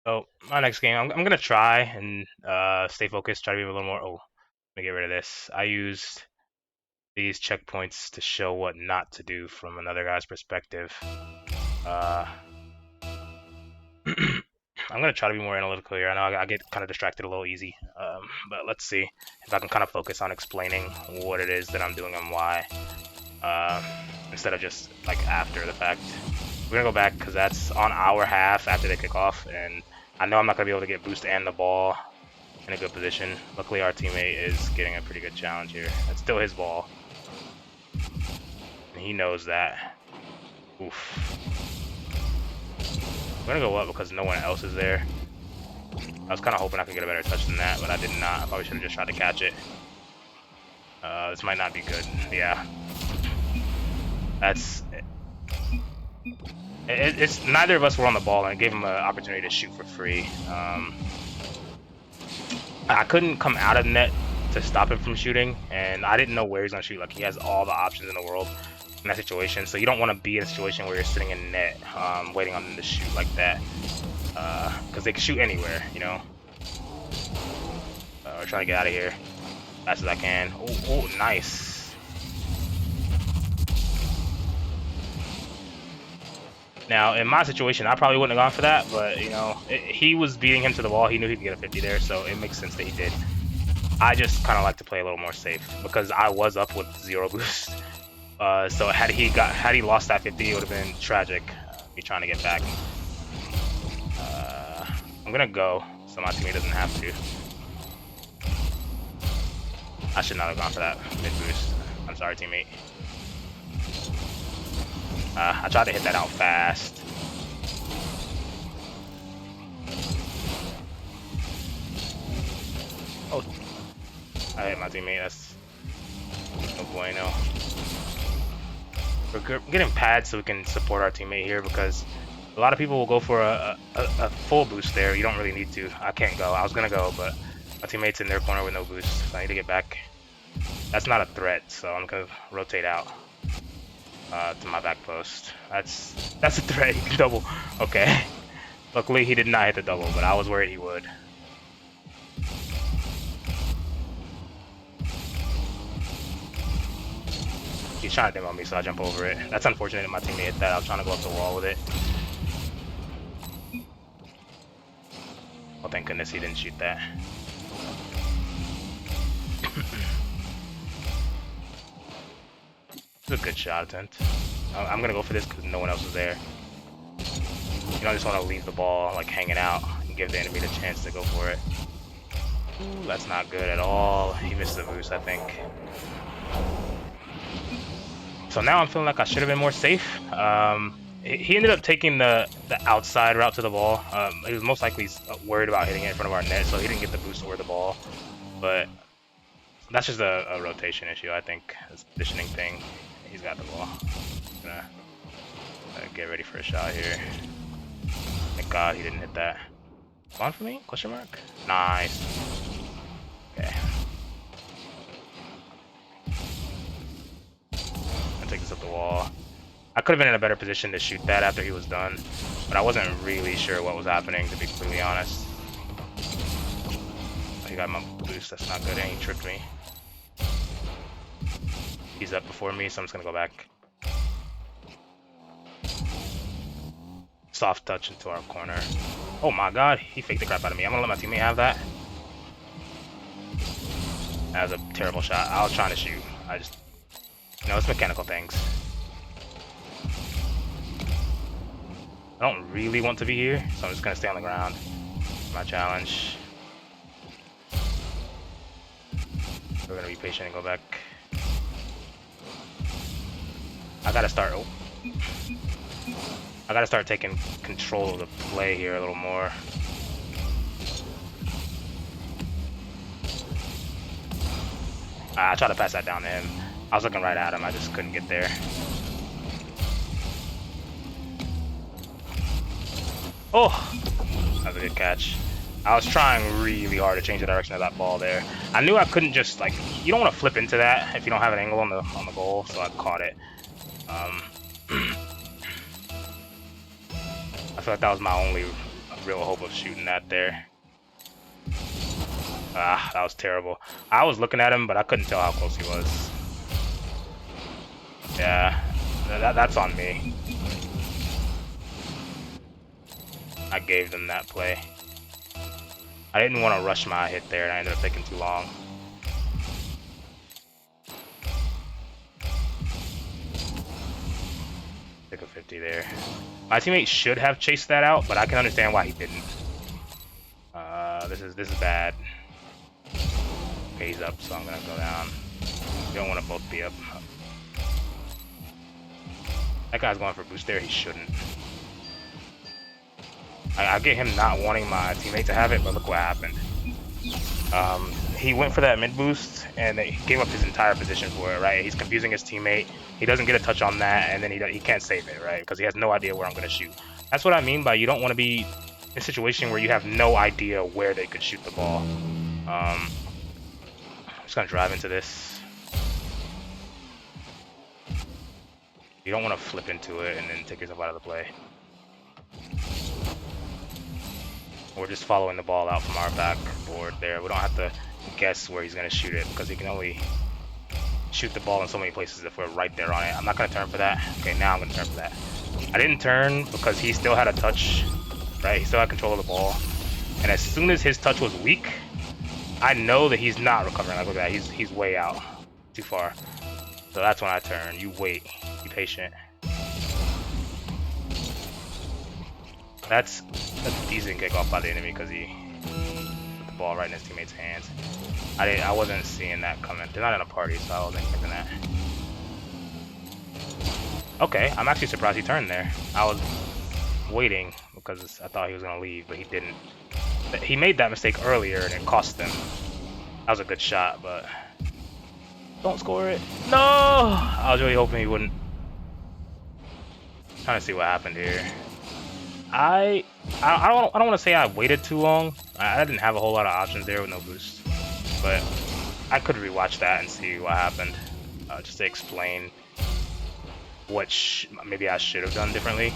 So my next game, I'm gonna try and stay focused. Try to be a little more. Oh, let me get rid of this. I used these checkpoints to show what not to do from another guy's perspective. Uh, I'm gonna try to be more analytical here. I know I get kind of distracted a little easy, but let's see if I can kind of focus on explaining what it is that I'm doing and why, uh, instead of just like after the fact. We're gonna go back because that's on our half after they kick off, and I know I'm not gonna be able to get boost and the ball in a good position. Luckily, our teammate is getting a pretty good challenge here. It's still his ball, and he knows that. Oof. I'm gonna go up because no one else is there. I was kind of hoping I could get a better touch than that, but I did not. I probably should have just tried to catch it. This might not be good. Yeah. That's... It's neither of us were on the ball, and it gave him an opportunity to shoot for free. I couldn't come out of net to stop him from shooting, and I didn't know where he's gonna shoot. Like, he has all the options in the world in that situation, so you don't want to be in a situation where you're sitting in net, waiting on them to shoot like that, because they can shoot anywhere, you know. We're trying to get out of here as fast as I can. Oh, nice. Now, in my situation, I probably wouldn't have gone for that, but, you know, he was beating him to the wall. He knew he could get a 50 there, so it makes sense that he did. I just kind of like to play a little more safe because I was up with 0 boost. So had he lost that 50, it would have been tragic. Me trying to get back. I'm gonna go so my teammate doesn't have to. I should not have gone for that mid boost. I'm sorry, teammate. I tried to hit that out fast. Oh, I hit my teammate. That's no bueno. We're getting pads so we can support our teammate here because a lot of people will go for a full boost there. You don't really need to. I can't go. I was gonna go, but my teammate's in their corner with no boost, so I need to get back. That's not a threat, so I'm gonna rotate out to my back post. That's a threat. He can double. Okay. Luckily, he did not hit the double, but I was worried he would. He's trying to demo me, so I jump over it. That's unfortunate that my teammate hit that. I was trying to go up the wall with it. Oh, thank goodness he didn't shoot that. It's a good shot attempt. I'm gonna go for this because no one else is there. You don't just want to leave the ball like hanging out and give the enemy the chance to go for it. Ooh, that's not good at all. He missed the boost, I think. So now I'm feeling like I should have been more safe. He ended up taking the outside route to the ball. He was most likely worried about hitting it in front of our net, so he didn't get the boost or the ball. But that's just a rotation issue, I think. It's a positioning thing. He's got the ball. Gonna get ready for a shot here. Thank God he didn't hit that. On for me? Question mark? Nice. Okay. I'll take this up the wall. I could have been in a better position to shoot that after he was done, but I wasn't really sure what was happening, to be completely honest. He got my boost, that's not good, and he tricked me. He's up before me, so I'm just gonna go back. Soft touch into our corner. Oh my God, he faked the crap out of me. I'm gonna let my teammate have that. That was a terrible shot. I was trying to shoot. It's mechanical things. I don't really want to be here, so I'm just gonna stay on the ground. My challenge. We're gonna be patient and go back. I gotta start taking control of the play here a little more. I tried to pass that down to him. I was looking right at him, I just couldn't get there. Oh, that was a good catch. I was trying really hard to change the direction of that ball there. I knew I couldn't just like, you don't want to flip into that if you don't have an angle on the goal, so I caught it. I feel like that was my only real hope of shooting that there. Ah, that was terrible. I was looking at him, but I couldn't tell how close he was. Yeah, that's on me. I gave them that play. I didn't want to rush my hit there, and I ended up taking too long. Took a 50 there. My teammate should have chased that out, but I can understand why he didn't. This is bad. Okay, he's up, so I'm gonna go down. You don't want to both be up. That guy's going for boost there. He shouldn't. I get him not wanting my teammate to have it, but look what happened. He went for that mid boost, and he gave up his entire position for it, right? He's confusing his teammate. He doesn't get a touch on that, and then he can't save it, right? Because he has no idea where I'm going to shoot. That's what I mean by you don't want to be in a situation where you have no idea where they could shoot the ball. I'm just going to drive into this. You don't want to flip into it and then take yourself out of the play. We're just following the ball out from our backboard there. We don't have to guess where he's going to shoot it because he can only shoot the ball in so many places if we're right there on it. I'm not going to turn for that. Okay, now I'm going to turn for that. I didn't turn because he still had a touch, right? He still had control of the ball. And as soon as his touch was weak, I know that he's not recovering. Like, look at that. He's way out. Too far. So that's when I turn. You wait. Be patient. That's a decent kickoff by the enemy because he put the ball right in his teammate's hands. I wasn't seeing that coming. They're not in a party, so I wasn't thinking that. Okay, I'm actually surprised he turned there. I was waiting because I thought he was going to leave, but he didn't. He made that mistake earlier and it cost them. That was a good shot, but don't score it. No! I was really hoping he wouldn't. Trying to see what happened here. I don't want to say I waited too long. I didn't have a whole lot of options there with no boost, but I could rewatch that and see what happened, just to explain what maybe I should have done differently.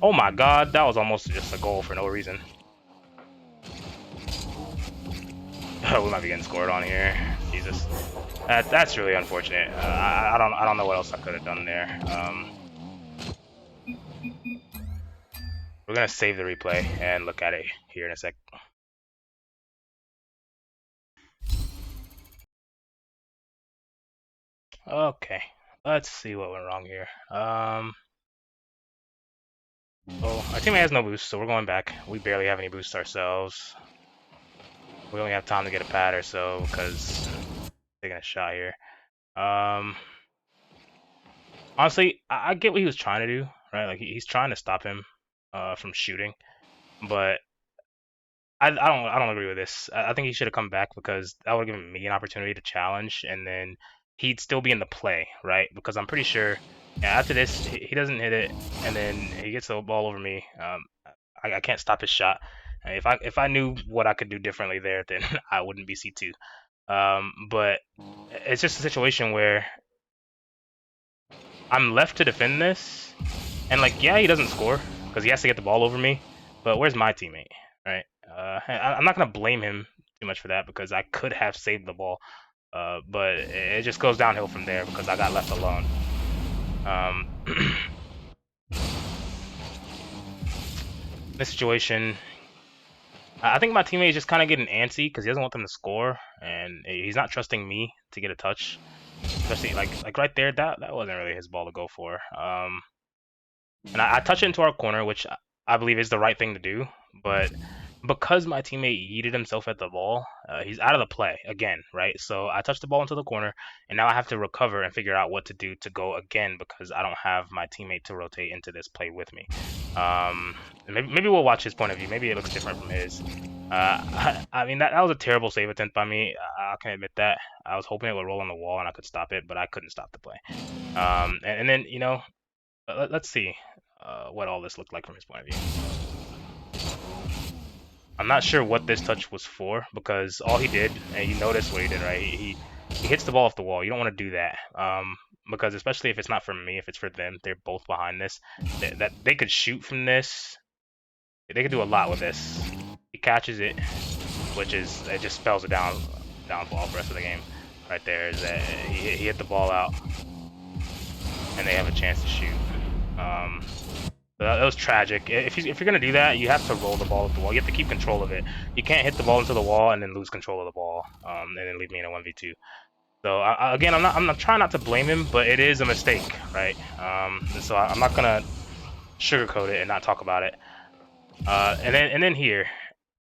Oh my God, that was almost just a goal for no reason. We might be getting scored on here. Jesus, that's really unfortunate. I don't know what else I could have done there. We're gonna save the replay and look at it here in a sec. Okay, let's see what went wrong here. Oh, our teammate has no boost, so we're going back. We barely have any boosts ourselves. We only have time to get a pad or so because taking a shot here. Honestly, I get what he was trying to do, right? Like he's trying to stop him from shooting, but I don't agree with this. I think he should have come back because that would have given me an opportunity to challenge, and then he'd still be in the play, right? Because I'm pretty sure, yeah, after this he doesn't hit it, and then he gets the ball over me. I can't stop his shot. If I knew what I could do differently there, then I wouldn't be C2. But it's just a situation where I'm left to defend this, and like, yeah, he doesn't score because he has to get the ball over me. But where's my teammate, right? I'm not gonna blame him too much for that because I could have saved the ball, but it just goes downhill from there because I got left alone. This situation, I think my teammate is just kind of getting antsy because he doesn't want them to score, and he's not trusting me to get a touch. Especially like right there, that wasn't really his ball to go for. And I touch it into our corner, which I believe is the right thing to do, but because my teammate yeeted himself at the ball, he's out of the play again, right? So I touched the ball into the corner, and now I have to recover and figure out what to do to go again because I don't have my teammate to rotate into this play with me. Maybe we'll watch his point of view. Maybe it looks different from his. I mean, that was a terrible save attempt by me. I can admit that. I was hoping it would roll on the wall and I could stop it, but I couldn't stop the play. And then, you know, let's see what all this looked like from his point of view. I'm not sure what this touch was for because all he did, and you notice what he did, right? He hits the ball off the wall. You don't want to do that because especially if it's not for me, if it's for them, they're both behind this. That they could shoot from this They can do a lot with this. He catches it, which is it just spells a downfall for the rest of the game. Right there is that he hit the ball out, and they have a chance to shoot. So that was tragic. If you're gonna do that, you have to roll the ball at the wall. You have to keep control of it. You can't hit the ball into the wall and then lose control of the ball, and then leave me in a 1v2. So again, I'm not trying not to blame him, but it is a mistake, right? So I'm not gonna sugarcoat it and not talk about it. And then here,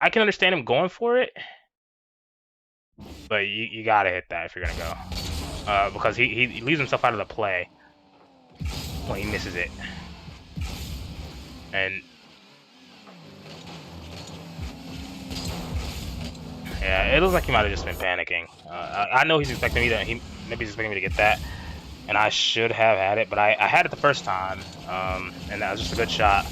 I can understand him going for it, but you gotta hit that if you're gonna go, because he leaves himself out of the play when he misses it, and yeah, it looks like he might have just been panicking. I know he's expecting me to maybe he's expecting me to get that, and I should have had it, but I had it the first time, and that was just a good shot.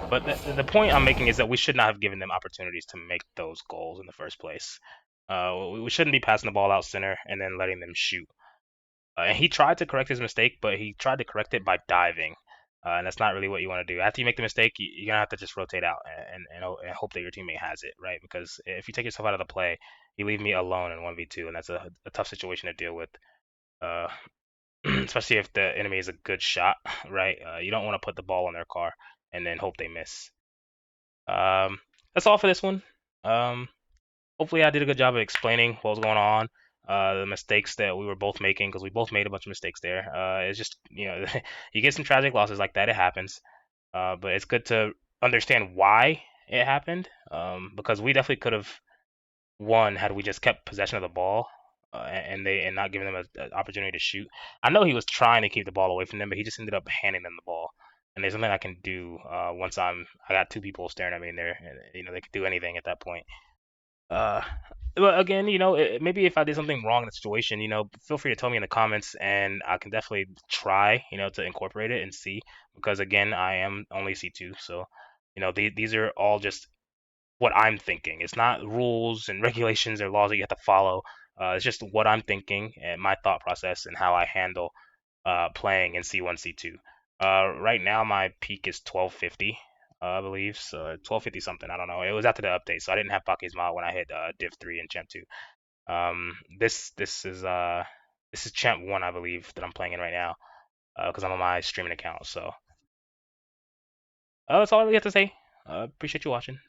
But the point I'm making is that we should not have given them opportunities to make those goals in the first place. We shouldn't be passing the ball out center and then letting them shoot. And he tried to correct his mistake, but he tried to correct it by diving. And that's not really what you want to do. After you make the mistake, you're gonna have to just rotate out and hope that your teammate has it, right? Because if you take yourself out of the play, you leave me alone in 1v2, and that's a tough situation to deal with. Uh, Especially if the enemy is a good shot, right? You don't want to put the ball in their car and then hope they miss. Um, that's all for this one. Um, Hopefully, I did a good job of explaining what was going on, the mistakes that we were both making because we both made a bunch of mistakes there. It's just you get some tragic losses like that. It happens, but it's good to understand why it happened because we definitely could have won had we just kept possession of the ball. And not giving them an opportunity to shoot. I know he was trying to keep the ball away from them, but he just ended up handing them the ball. And there's nothing I can do once I got two people staring at me in there, and they could do anything at that point. Uh, but again, maybe if I did something wrong in the situation, feel free to tell me in the comments, and I can definitely try, to incorporate it and see. Because again, I am only C2, so these are all just what I'm thinking. It's not rules and regulations or laws that you have to follow. It's just what I'm thinking and my thought process and how I handle playing in C1, C2. Right now, my peak is 1250, I believe. So 1250 something. I don't know. It was after the update, so I didn't have Bake's Mod when I hit Div 3 and Champ 2. This is Champ 1, I believe, that I'm playing in right now because I'm on my streaming account. So that's all I really have to say. Appreciate you watching.